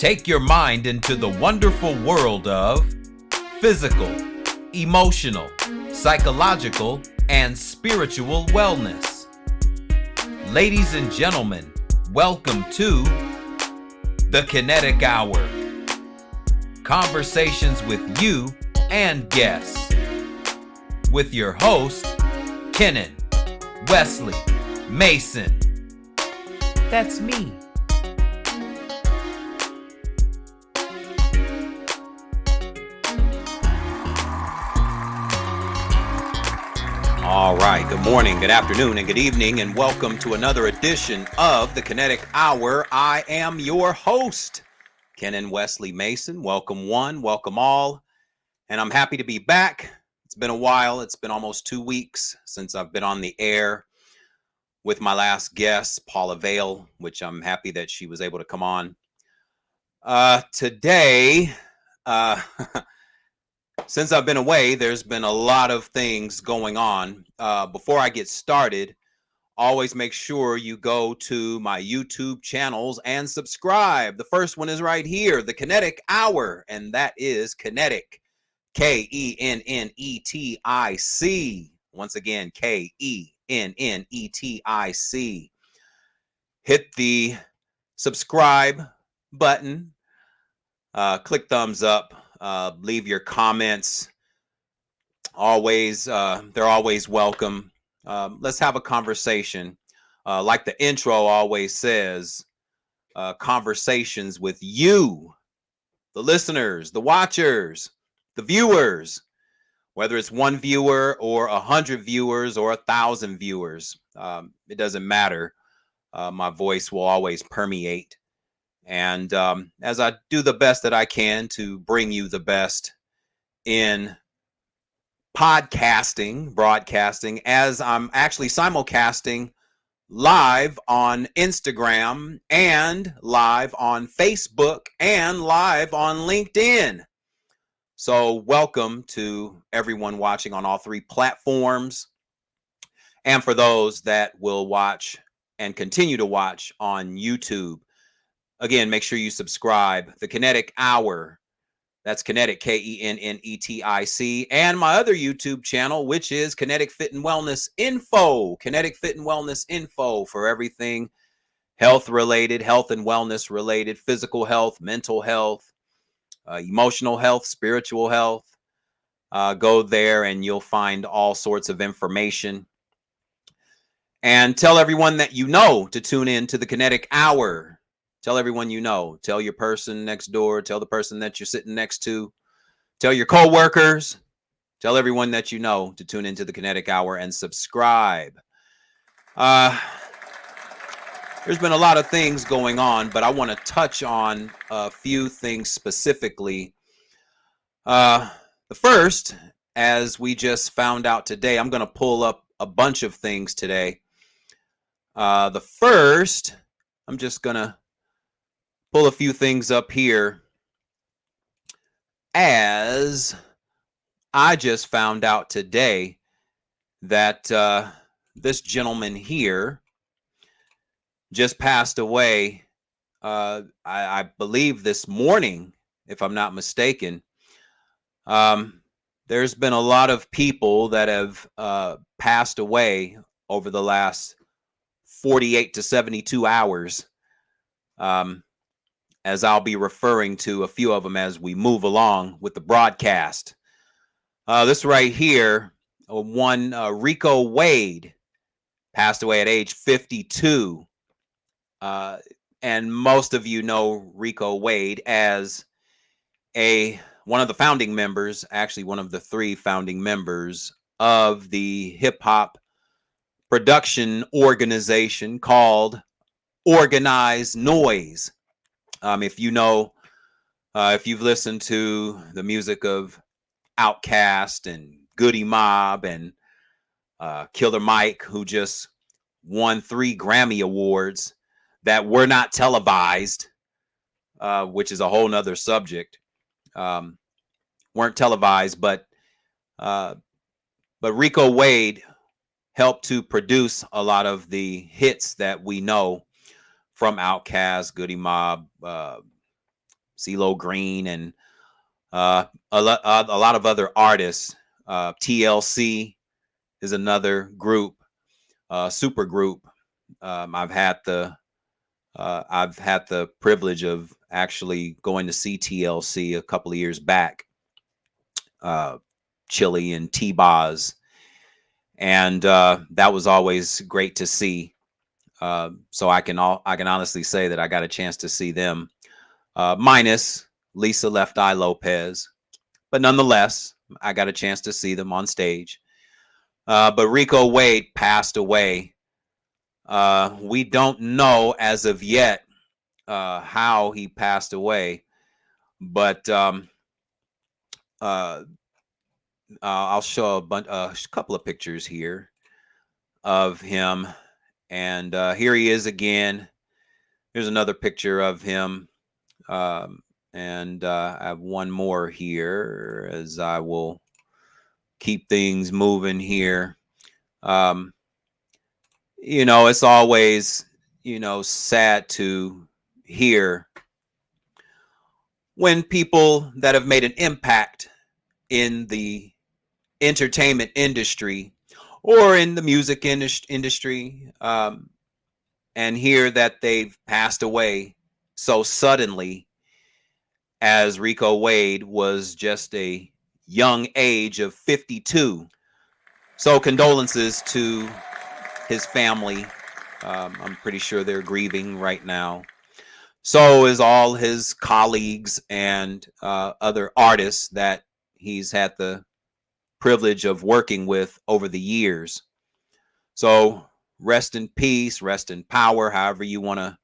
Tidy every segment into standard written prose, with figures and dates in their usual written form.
Take your mind into the wonderful world of physical, emotional, psychological, and spiritual wellness. Ladies and gentlemen, welcome to the Kinetic Hour. Conversations with you and guests. With your host, Caitlyn, Wesley, Mason. That's me. All right, good morning, good afternoon, and good evening, and welcome to another edition of the Kinetic Hour. I am your host, Caitlyn Wesley Mason. Welcome one, welcome all, and I'm happy to be back. It's been a while. It's been almost 2 weeks since I've been on the air with my last guest, Paula Vale, which I'm happy that she was able to come on. Today, since I've been away, there's been a lot of things going on. Before I get started, always make sure you go to my YouTube channels and subscribe. The first one is right here, the Kinetic Hour, and that is Kinetic, K-E-N-N-E-T-I-C. Once again, K-E-N-N-E-T-I-C. Hit the subscribe button, click thumbs up. Leave your comments. Always, they're always welcome. Let's have a conversation. Like the intro always says, conversations with you, the listeners, the watchers, the viewers, whether it's one viewer or 100 viewers or 1,000 viewers. It doesn't matter. My voice will always permeate. And as I do the best that I can to bring you the best in podcasting, broadcasting, as I'm actually simulcasting live on Instagram and live on Facebook and live on LinkedIn. So welcome to everyone watching on all three platforms. And for those that will watch and continue to watch on YouTube. Again, make sure you subscribe. The Kinetic Hour. That's Kinetic, K-E-N-N-E-T-I-C. And my other YouTube channel, which is Kinetic Fit and Wellness Info. Kinetic Fit and Wellness Info for everything health related, health and wellness related, physical health, mental health, emotional health, spiritual health. Go there and you'll find all sorts of information. And tell everyone that you know to tune in to the Kinetic Hour. Tell everyone you know. Tell your person next door. Tell the person that you're sitting next to. Tell your coworkers. Tell everyone that you know to tune into the Kinetic Hour and subscribe. There's been a lot of things going on, but I want to touch on a few things specifically. The first, as we just found out today, I'm going to pull up a bunch of things today. The first, I'm just going to pull a few things up here, as I just found out today that this gentleman here just passed away, I believe this morning, if I'm not mistaken. There's been a lot of people that have passed away over the last 48 to 72 hours. As I'll be referring to a few of them as we move along with the broadcast. This right here, one Rico Wade passed away at age 52. And most of you know Rico Wade as one of the founding members, actually one of the 3 founding members of the hip hop production organization called Organized Noise. If you know, if you've listened to the music of Outkast and Goody Mob and Killer Mike, who just won 3 Grammy Awards that were not televised, which is a whole nother subject, weren't televised, but Rico Wade helped to produce a lot of the hits that we know from Outkast, Goody Mob, CeeLo Green, and a lot of other artists. TLC is another group, super group. I've had the privilege of actually going to see TLC a couple of years back, Chili and T-Boz, and that was always great to see. So I can honestly say that I got a chance to see them, minus Lisa Left Eye Lopez, but nonetheless, I got a chance to see them on stage. But Rico Wade passed away. We don't know as of yet how he passed away, but I'll show a couple of pictures here of him, and here he is again. Here's another picture of him, and I have one more here as I will keep things moving here. It's always, sad to hear when people that have made an impact in the entertainment industry or in the music industry, and hear that they've passed away so suddenly, as Rico Wade was just a young age of 52. So condolences to his family. I'm pretty sure they're grieving right now. So is all his colleagues and other artists that he's had the privilege of working with over the years. So rest in peace, rest in power, however you want to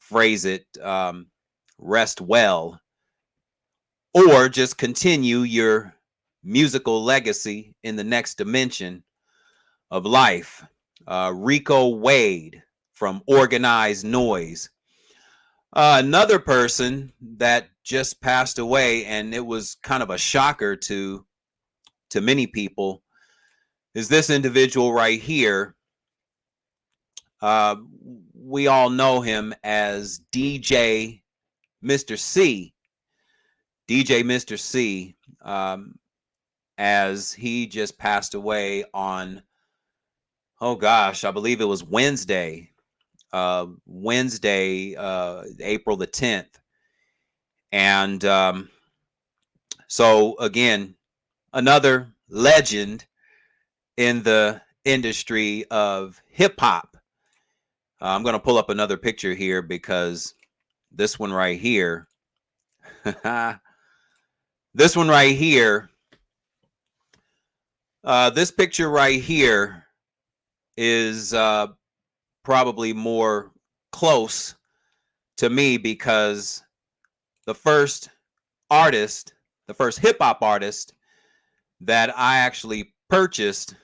phrase it. Rest well, or just continue your musical legacy in the next dimension of life. Rico Wade from Organized Noise. Another person that just passed away, and it was kind of a shocker to many people, is this individual right here. We all know him as DJ Mr. C. DJ Mr. C, as he just passed away on, oh gosh, I believe it was Wednesday, April the 10th. And so again, another legend in the industry of hip hop. I'm going to pull up another picture here because this one right here, this picture right here is probably more close to me because the first hip hop artist that I actually purchased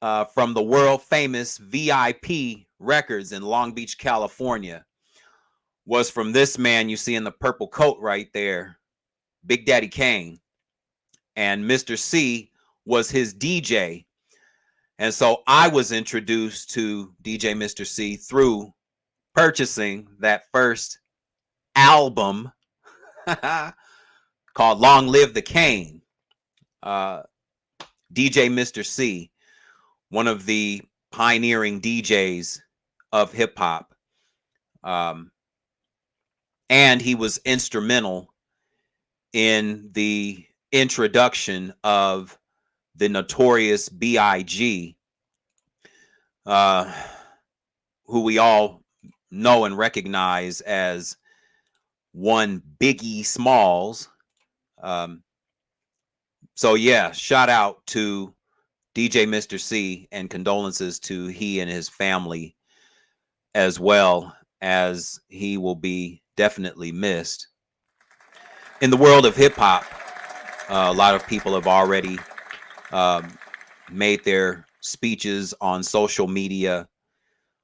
from the world famous VIP Records in Long Beach, California, was from this man you see in the purple coat right there, Big Daddy Kane. And Mr. C was his DJ. And so I was introduced to DJ Mr. C through purchasing that first album called Long Live the Kane. DJ Mr. C, one of the pioneering DJs of hip hop. And he was instrumental in the introduction of the notorious B.I.G., who we all know and recognize as one Biggie Smalls. So yeah, shout out to DJ Mr. C and condolences to he and his family, as well as he will be definitely missed. In the world of hip hop, a lot of people have already made their speeches on social media,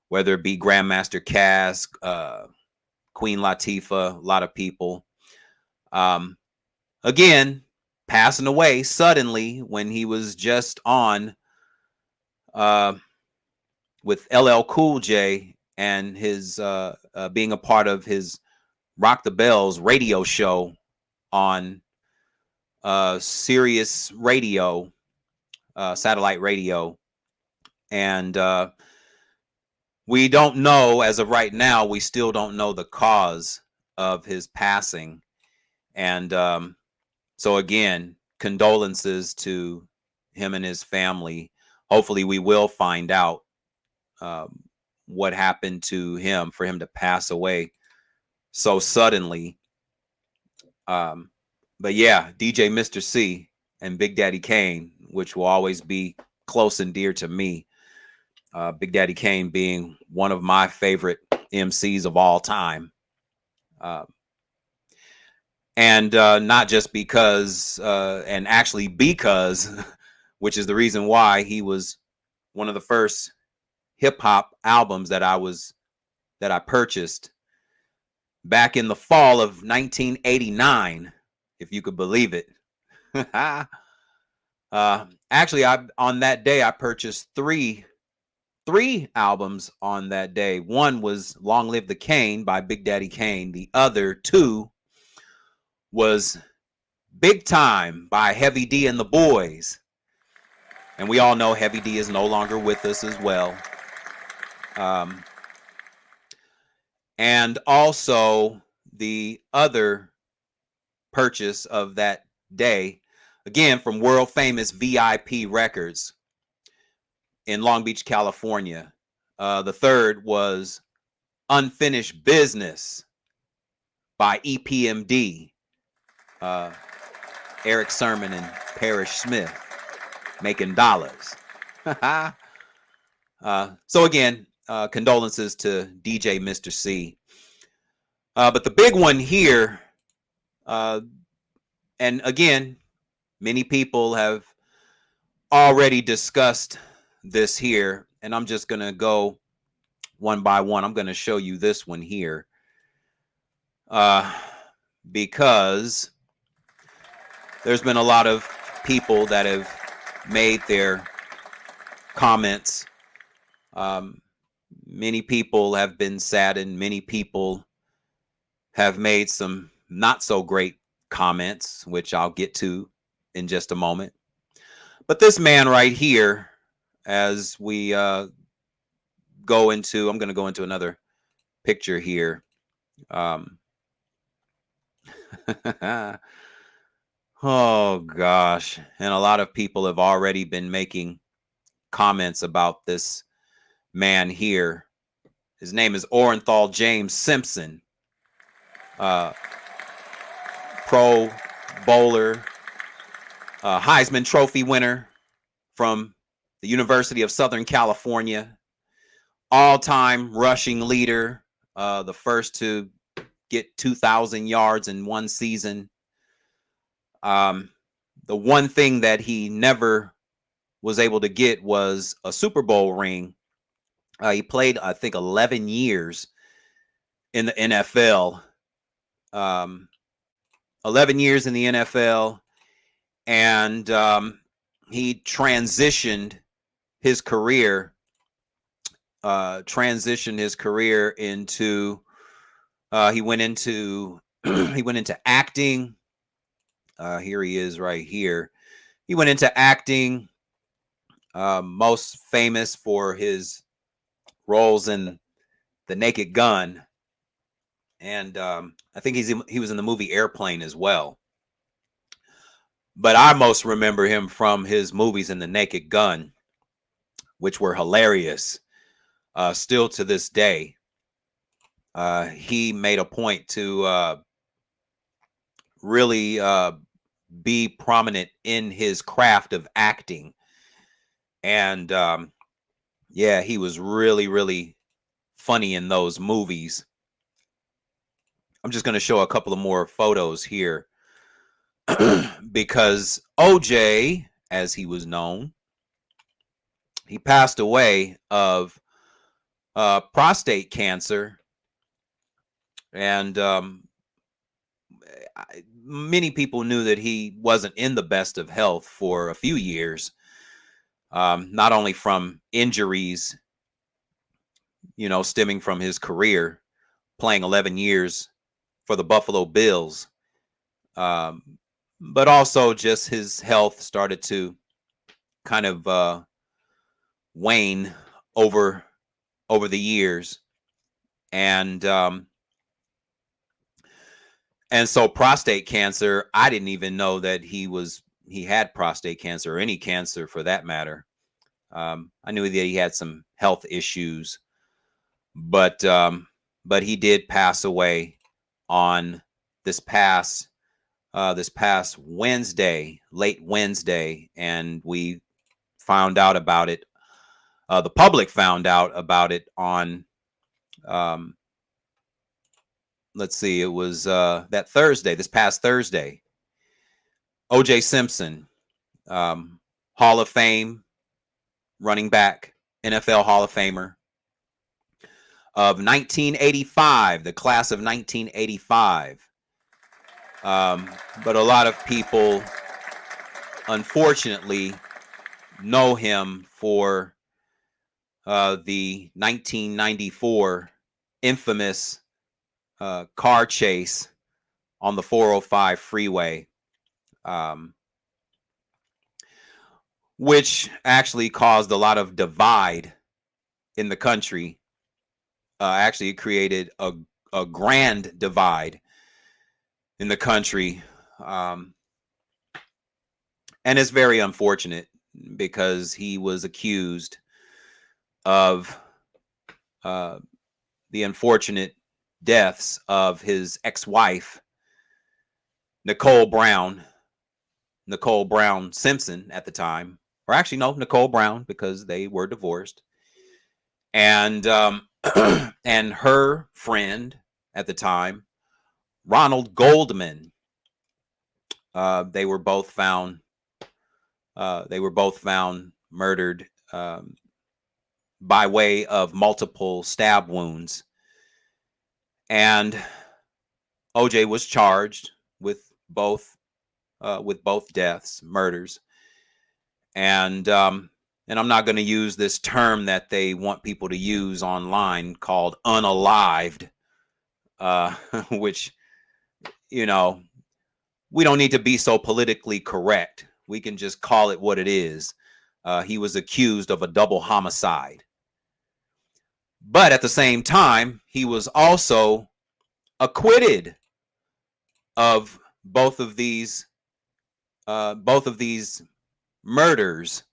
whether it be Grandmaster Caz, Queen Latifah, a lot of people. Again, passing away suddenly when he was just on with LL Cool J and his being a part of his Rock the Bells radio show on Sirius Radio, satellite radio. And we don't know, as of right now, we still don't know the cause of his passing. And so again, condolences to him and his family. Hopefully we will find out what happened to him for him to pass away so suddenly. But yeah, DJ Mr. C and Big Daddy Kane, which will always be close and dear to me. Big Daddy Kane being one of my favorite MCs of all time. And not just because, and actually because, which is the reason why he was one of the first hip hop albums that I purchased back in the fall of 1989, if you could believe it. Actually, on that day I purchased three albums on that day. One was Long Live the Kane by Big Daddy Kane. The other two was Big Time by Heavy D and the Boys. And we all know Heavy D is no longer with us as well. And also the other purchase of that day, again, from world famous VIP Records in Long Beach, California. The third was Unfinished Business by EPMD, Eric Sermon and Parrish Smith, making dollars. So again, condolences to DJ Mr. C. But the big one here, and again, many people have already discussed this here, and I'm just going to go one by one. I'm going to show you this one here because there's been a lot of people that have made their comments. Many people have been saddened. Many people have made some not so great comments, which I'll get to in just a moment. But this man right here, as we I'm going to go into another picture here. Oh gosh. And a lot of people have already been making comments about this man here. His name is Orenthal James Simpson. Pro bowler, Heisman Trophy winner from the University of Southern California, all-time rushing leader, the first to get 2,000 yards in one season. The one thing that he never was able to get was a Super Bowl ring. He played, I think, 11 years in the NFL. 11 years in the NFL, and he transitioned his career into he went into acting. Here he is right here. He went into acting, most famous for his roles in The Naked Gun, and I think he was in the movie Airplane as well. But I most remember him from his movies in The Naked Gun, which were hilarious. Still to this day, he made a point to really be prominent in his craft of acting. And yeah, he was really, really funny in those movies. I'm just going to show a couple of more photos here because OJ, as he was known, he passed away of prostate cancer. And many people knew that he wasn't in the best of health for a few years, not only from injuries, stemming from his career, playing 11 years for the Buffalo Bills. But also just his health started to kind of wane over the years, and so prostate cancer. I didn't even know that he had prostate cancer, or any cancer for that matter. I knew that he had some health issues, but he did pass away on this past Wednesday, late Wednesday, and we found out about it. The public found out about it on, let's see, it was that Thursday, this past Thursday. OJ Simpson, Hall of Fame running back, NFL Hall of Famer of 1985, the class of 1985. But a lot of people, unfortunately, know him for the 1994 infamous car chase on the 405 freeway, which actually caused a lot of divide in the country. Actually, it created a grand divide in the country. And it's very unfortunate because he was accused of the unfortunate deaths of his ex-wife, Nicole Brown Simpson at the time, or actually no, Nicole Brown, because they were divorced, and and her friend at the time, Ronald Goldman. They were both found murdered by way of multiple stab wounds, and OJ was charged with both deaths, murders, and I'm not going to use this term that they want people to use online called unalived, which, we don't need to be so politically correct. We can just call it what it is. He was accused of a double homicide. But at the same time, he was also acquitted of both of these murders,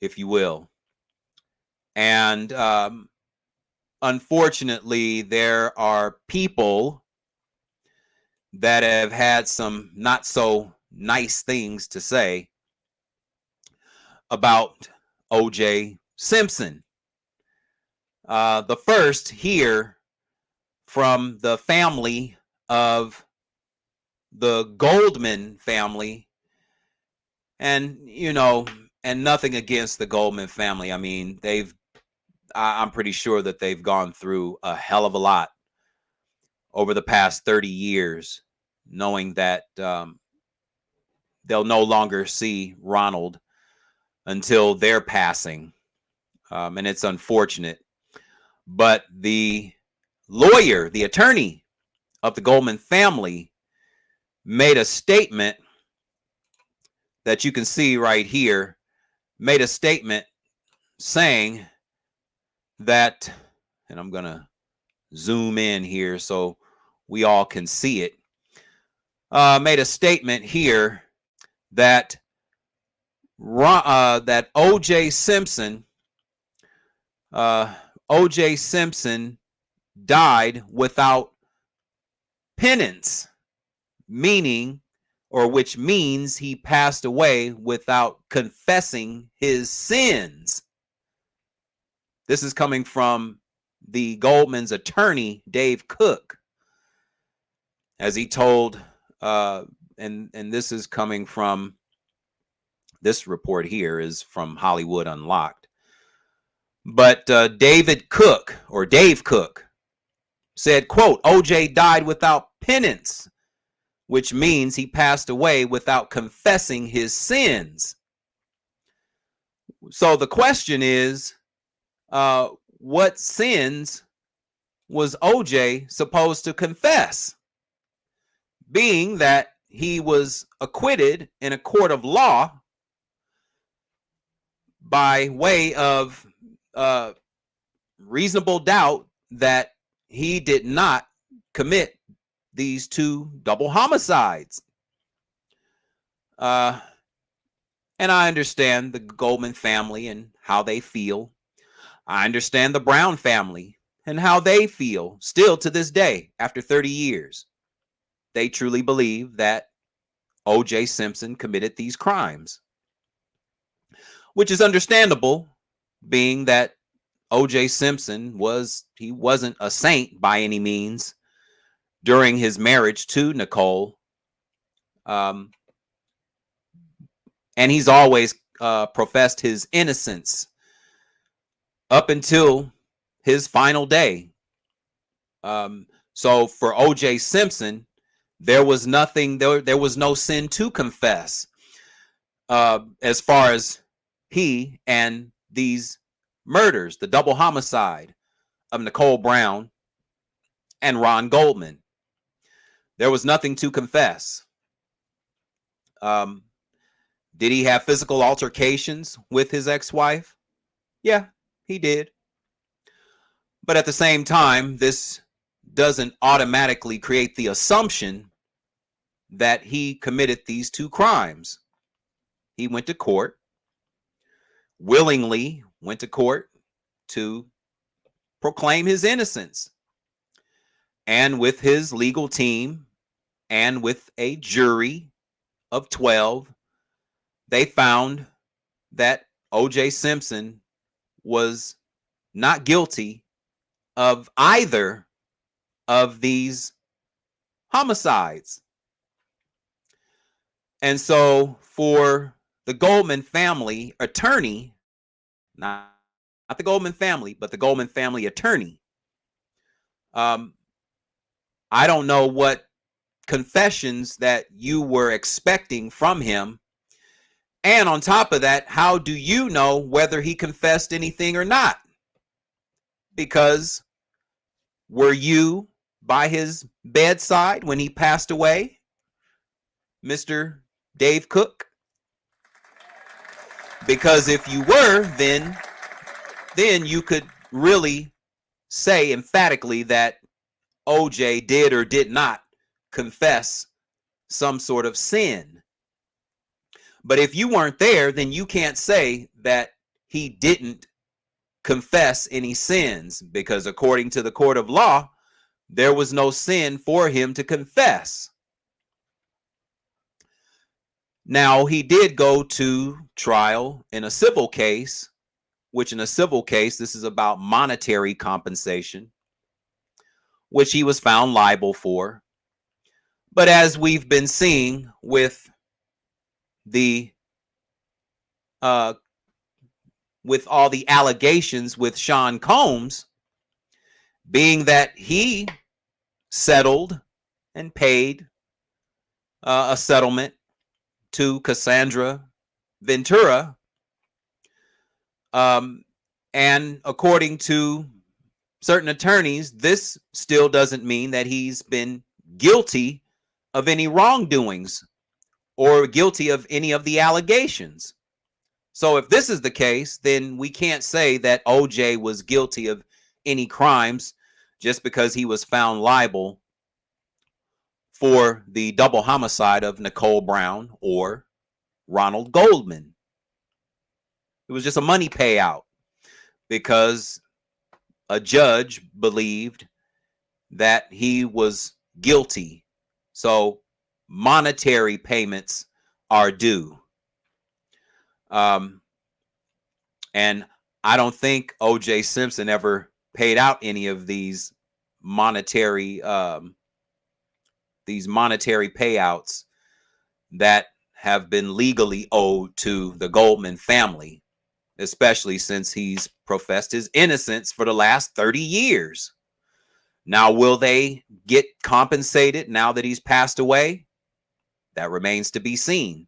if you will. And unfortunately, there are people that have had some not so nice things to say about OJ Simpson. The first here from the family of the Goldman family, and and nothing against the Goldman family. I mean, I'm pretty sure that they've gone through a hell of a lot over the past 30 years, knowing that they'll no longer see Ronald until their passing. And it's unfortunate. But the lawyer, the attorney of the Goldman family, made a statement that you can see right here, made a statement saying that, and I'm going to zoom in here so we all can see it, made a statement here that that OJ Simpson died without penance, which means he passed away without confessing his sins. This is coming from the Goldman's attorney, Dave Cook, as he told, and this is coming from, this report here is from Hollywood Unlocked. But Dave Cook said, quote, OJ died without penance, which means he passed away without confessing his sins. So the question is, what sins was OJ supposed to confess? being that he was acquitted in a court of law by way of reasonable doubt that he did not commit these two double homicides. And I understand the Goldman family and how they feel. I understand the Brown family and how they feel still to this day after 30 years. They truly believe that OJ Simpson committed these crimes, which is understandable, being that OJ Simpson wasn't a saint by any means during his marriage to Nicole. And he's always professed his innocence up until his final day. So for OJ Simpson, there was nothing, there was no sin to confess as far as he and these murders, the double homicide of Nicole Brown and Ron Goldman. There was nothing to confess. Did he have physical altercations with his ex-wife? Yeah, he did. But at the same time, this doesn't automatically create the assumption that he committed these two crimes. He went to court, willingly went to court to proclaim his innocence. And with his legal team and with a jury of 12, they found that OJ Simpson was not guilty of either of these homicides. And so for the Goldman family attorney, not the Goldman family, but the Goldman family attorney, I don't know what confessions that you were expecting from him. And on top of that, how do you know whether he confessed anything or not? Because were you by his bedside when he passed away, Mr. Dave Cook? Because if you were, then you could really say emphatically that OJ did or did not confess some sort of sin. But if you weren't there, then you can't say that he didn't confess any sins, because according to the court of law, there was no sin for him to confess. Now, he did go to trial in a civil case, which in a civil case, this is about monetary compensation, which he was found liable for. But as we've been seeing with with all the allegations with Sean Combs, being that he settled and paid a settlement to Cassandra Ventura, and according to certain attorneys, this still doesn't mean that he's been guilty of any wrongdoings or guilty of any of the allegations. So if this is the case, then we can't say that OJ was guilty of any crimes just because he was found liable for the double homicide of Nicole Brown or Ronald Goldman. It was just a money payout because a judge believed that he was guilty. So monetary payments are due. And I don't think OJ Simpson ever paid out any of these monetary payouts that have been legally owed to the Goldman family, especially since he's professed his innocence for the last 30 years. Now, will they get compensated now that he's passed away? That remains to be seen.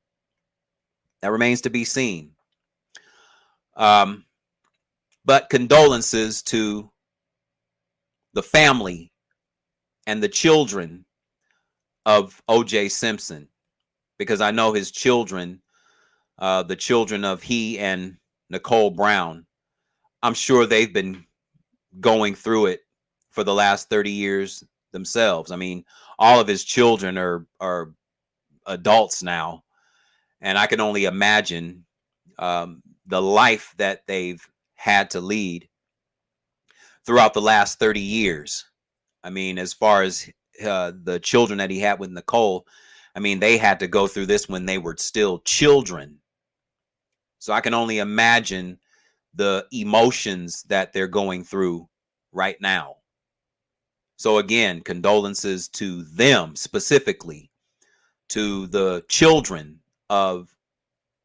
But condolences to the family and the children of OJ Simpson, because I know his children, the children of he and Nicole Brown, I'm sure they've been going through it for the last 30 years themselves. I mean, all of his children are adults now, and I can only imagine the life that they've had to lead throughout the last 30 years. I mean, as far as the children that he had with Nicole, I mean, they had to go through this when they were still children. So I can only imagine the emotions that they're going through right now. So again, condolences to them specifically, to the children of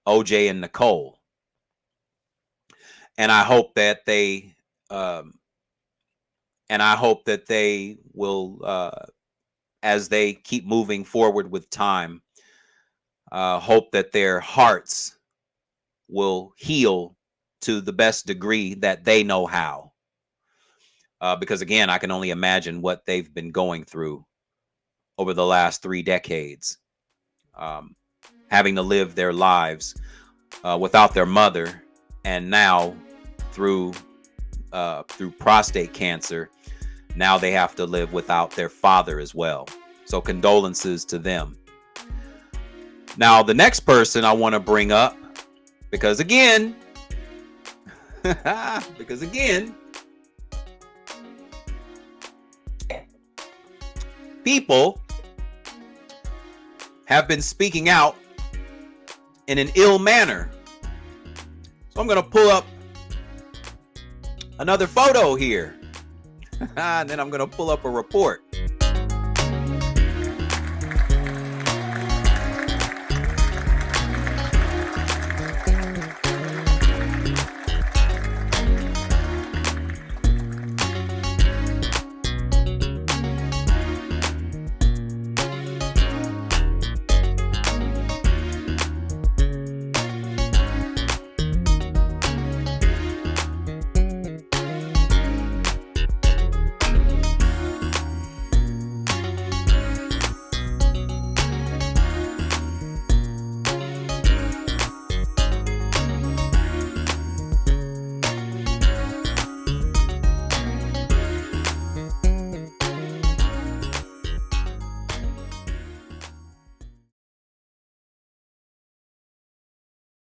OJ and Nicole. And I hope that they um, will, as they keep moving forward with time, hope that their hearts will heal to the best degree that they know how. Because again, I can only imagine what they've been going through over the last 3 decades, having to live their lives without their mother, and now through prostate cancer, now they have to live without their father as well. So condolences to them. Now, the next person I want to bring up, because again, people have been speaking out in an ill manner. So I'm going to pull up another photo here. And then I'm going to pull up a report.